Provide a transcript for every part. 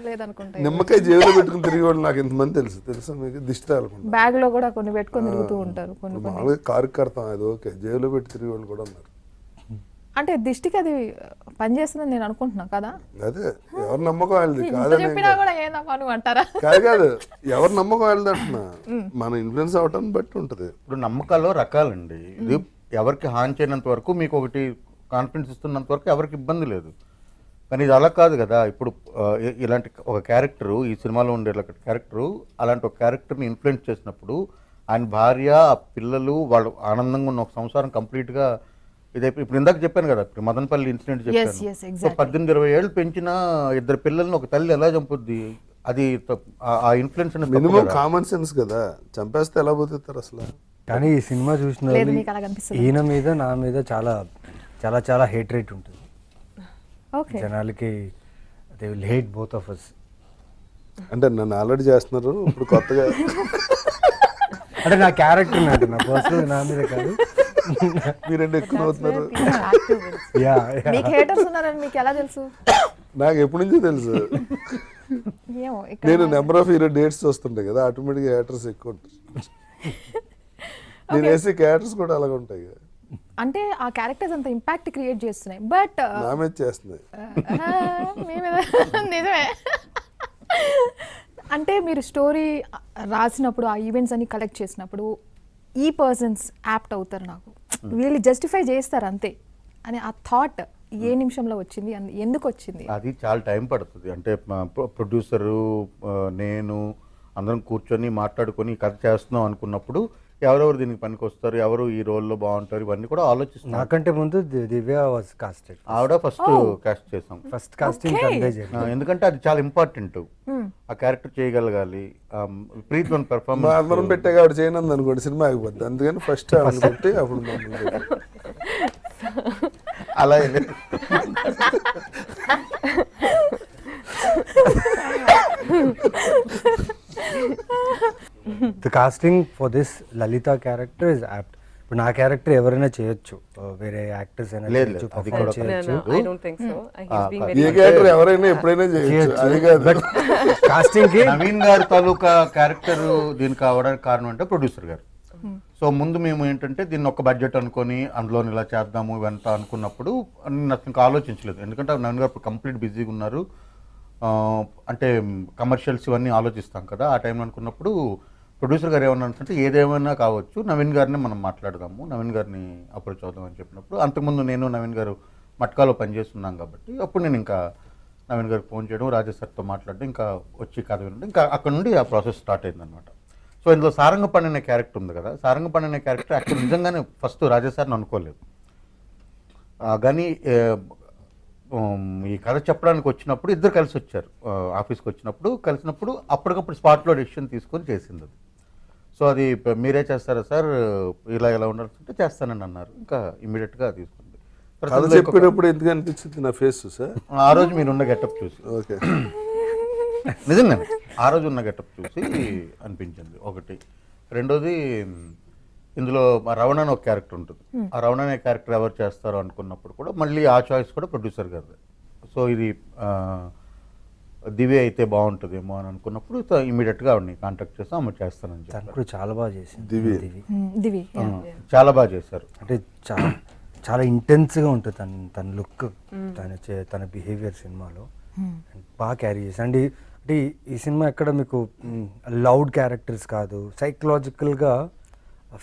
లేదనుకుంటా. నిమ్మకాయ జేబులో పెట్టుకుని తిరిగి వాళ్ళు నాకు ఇంతమంది తెలుసా మీకు? దిష్టి తగలకుండా బ్యాగ్ లో కూడా కొన్ని పెట్టుకొని తిరుగుతూ ఉంటారు. కొన్ని మామూలుగా కారు కడతాం, అది ఓకే. జేబులో పెట్టి తిరిగి వాళ్ళు కూడా ఉన్నారు. అంటే దిష్టికి అది పనిచేస్తుందని నేను అనుకుంటున్నా కదా. అదే ఎవరి నమ్మకం వాళ్ళది చెప్పినా కూడా ఏందమ్మా నువ్వు అంటారా? కాదు ఎవరి నమ్మకం వాళ్ళది అంటున్నా. మన ఇన్ఫ్లుయెన్స్ అవటాన్ని బట్టి ఉంటుంది. ఇప్పుడు నమ్మకాల్లో రకాలండి. ఇది ఎవరికి హాని చేయనంత వరకు, మీకు ఒకటి కాన్ఫిడెన్స్ ఇస్తున్నంత వరకు ఎవరికి ఇబ్బంది లేదు. కానీ ఇది అలా కాదు కదా. ఇప్పుడు ఇలాంటి ఒక క్యారెక్టరు, ఈ సినిమాలో ఉండే క్యారెక్టరు, అలాంటి ఒక క్యారెక్టర్ని ఇన్ఫ్లుయెన్స్ చేసినప్పుడు ఆయన భార్య, ఆ పిల్లలు, వాళ్ళు ఆనందంగా ఉన్న ఒక సంసారం కంప్లీట్గా ఇదైపోయి, ఇప్పుడు ఇందాక చెప్పాను కదా, ఇప్పుడు మదనపల్లి ఇన్సిడెంట్ చెప్పాను. 18-20 ఏళ్ళు పెంచిన ఇద్దరు పిల్లల్ని ఒక తల్లి ఎలా చంపుద్ది? అది ఆ ఇన్ఫ్లుయెన్స్ మినిమం కామన్ సెన్స్ కదా. చంపేస్తే ఎలా పోతారు అసలు? కానీ ఈ సినిమా చూసిన ఈయన మీద, నా మీద చాలా చాలా చాలా హేట్ రేట్ ఉంటుంది జనాలకి. They will hate both of us. అంటే నన్ను ఆల్రెడీ చేస్తున్నారు, ఇప్పుడు కొత్తగా అంటే నా క్యారెక్టర్ నా పర్సనల్, నా మీద కాదు. మీరంటే ఎక్కువ అవుతున్నారు. మీకు హేటర్స్ ఉన్నారని మీకు ఎలా తెలుసు? నాకు ఎప్పటి నుంచో తెలుసు. నేను నెంబర్ ఆఫ్ హీరో డేట్స్ చూస్తుంటాయి కదా, ఆటోమేటిక్గా హేటర్స్ ఎక్కువ ఉంటారు. నేను వేసే క్యారెక్టర్స్ కూడా అలాగే ఉంటాయి కదా. అంటే ఆ క్యారెక్టర్స్ అంత ఇంపాక్ట్ క్రియేట్ చేస్తున్నాయి. బట్ నా మీద చేస్తున్నాయి. నిజమే. అంటే మీరు స్టోరీ రాసినప్పుడు, ఆ ఈవెంట్స్ అన్ని కలెక్ట్ చేసినప్పుడు, ఈ పర్సన్స్ యాప్ట్ అవుతారు, నాకు వీళ్ళు జస్టిఫై చేస్తారు అంతే అని ఆ థాట్ ఏ నిమిషంలో వచ్చింది, ఎందుకు వచ్చింది? అది చాలా టైం పడుతుంది. అంటే ప్రొడ్యూసరు, నేను అందరం కూర్చొని మాట్లాడుకొని కథ చేస్తున్నాం అనుకున్నప్పుడు ఎవరెవరు దీనికి పనికి వస్తారు, ఎవరు ఈ రోల్లో బాగుంటారు, ఇవన్నీ కూడా ఆలోచిస్తాం. నాకంటే ముందు దివ్య వాజ్ కాస్టెడ్. ఆవిడ ఫస్ట్ కాస్ట్ చేసాం. ఫస్ట్ కాస్టింగ్ ఎందుకంటే అది చాలా ఇంపార్టెంట్. ఆ క్యారెక్టర్ చేయగలగాలి. ప్రీత్ వన్ పెర్ఫార్మెన్స్ అందరం పెట్టాక ఆవిడ చేయనంది అనుకోండి, సినిమా అయిపోద్ది. అందుకని ఫస్ట్ పెట్టి అప్పుడు అలా the casting for this Lalitha character is apt. ఇప్పుడు నా క్యారెక్టర్ ఎవరైనా చేయొచ్చు, వేరే యాక్టర్స్ అయినా చేయొచ్చు, పర్ఫార్మ్ చేయొచ్చు. ఏ క్యారెక్టర్ ఎవరైనా ఎప్పుడైనా చేయొచ్చు. అది కాదు, బట్ కాస్టింగ్ కి నవీన్ గారు తాలూకా క్యారెక్టర్ దీనికి అవడానికి కారణం అంటే ప్రొడ్యూసర్ గారు. సో ముందు మేము ఏంటంటే దీన్ని ఒక బడ్జెట్ అనుకొని అందులో ఇలా చేద్దాము ఇవంతా అనుకున్నప్పుడు నాకు ఇంకా ఆలోచించలేదు. ఎందుకంటే నవీన్ గారు కంప్లీట్ బిజీగా ఉన్నారు. అంటే కమర్షియల్స్ ఇవన్నీ ఆలోచిస్తాం కదా, ఆ టైంలో అనుకున్నప్పుడు ప్రొడ్యూసర్ గారు ఏమన్నారంటే ఏదేమైనా కావచ్చు, నవీన్ గారిని మనం మాట్లాడదాము, నవీన్ గారిని అప్రోచ్ అవుదాం అని చెప్పినప్పుడు, అంతకుముందు నేను నవీన్ గారు మట్కాలో పనిచేస్తున్నాం కాబట్టి అప్పుడు నేను ఇంకా నవీన్ గారికి ఫోన్ చేయడం, రాజేష్ సార్తో మాట్లాడడం, ఇంకా వచ్చి కథ వినడం, ఇంకా అక్కడ నుండి ఆ ప్రాసెస్ స్టార్ట్ అయిందనమాట. సో ఇందులో సారంగపాణి అనే క్యారెక్టర్ ఉంది కదా, సారంగపాణి అనే క్యారెక్టర్ యాక్చువల్ నిజంగానే ఫస్ట్ రాజేష్ సార్ని అనుకోలేదు. కానీ ఈ కథ చెప్పడానికి వచ్చినప్పుడు ఇద్దరు కలిసి వచ్చారు, ఆఫీస్కి కలిసినప్పుడు అప్పటికప్పుడు స్పాట్లో డెసిషన్ తీసుకొని చేసింది అది. సో అది మీరే చేస్తారా సార్, ఇలా ఉండాలంటే చేస్తానని అన్నారు. ఇంకా ఇమీడియట్గా తీసుకుంది. చెప్పేటప్పుడు ఎందుకు అనిపించింది నా ఫేస్ సార్? ఆ రోజు మీరున్న గెటప్ చూసి, ఓకే నిజంగా ఆ రోజు ఉన్న గెటప్ చూసి అనిపించింది ఒకటి. రెండోది, ఇందులో రవణ అని ఒక క్యారెక్టర్ ఉంటుంది. ఆ రవణ అనే క్యారెక్టర్ ఎవరు చేస్తారో అనుకున్నప్పుడు కూడా మళ్ళీ ఆ చాయిస్ కూడా ప్రొడ్యూసర్ గారిది. సో ఇది దివ్య అయితే బాగుంటుందేమో అని అనుకున్నప్పుడు ఇమీడియట్గా ఆవిడని కాంటాక్ట్ చేసి ఆమె చేస్తానని చెప్పారు. చాలా బాగా చేసింది దివి, చాలా బాగా చేశారు. అంటే చాలా ఇంటెన్స్గా ఉంటుంది తన లుక్, తన బిహేవియర్ సినిమాలో బాగా క్యారీ చేసి. అంటే ఈ సినిమా ఎక్కడ మీకు లౌడ్ క్యారెక్టర్స్ కాదు, సైకలాజికల్గా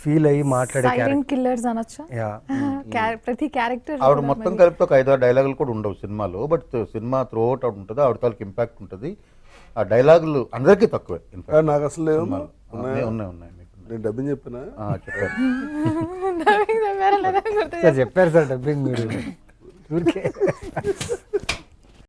ఫీల్ అయ్యి మాట్లాడే కిల్లర్స్ అనొచ్చా? ప్రతి క్యారెక్టర్ ఆవిడ మొత్తం కలిపి ఒక 5-6 డైలాగులు కూడా ఉండవు సినిమాలో, బట్ సినిమా త్రూ అవుట్ ఉంటుంది. ఆవిడ తాలూకు ఇంపాక్ట్ ఉంటుంది. ఆ డైలాగులు అందరికీ తక్కువే. నాకు అసలు ఉన్నాయి. నేను డబ్బింగ్ చెప్పినా చెప్పారు సార్ డబ్బింగ్ మీరు.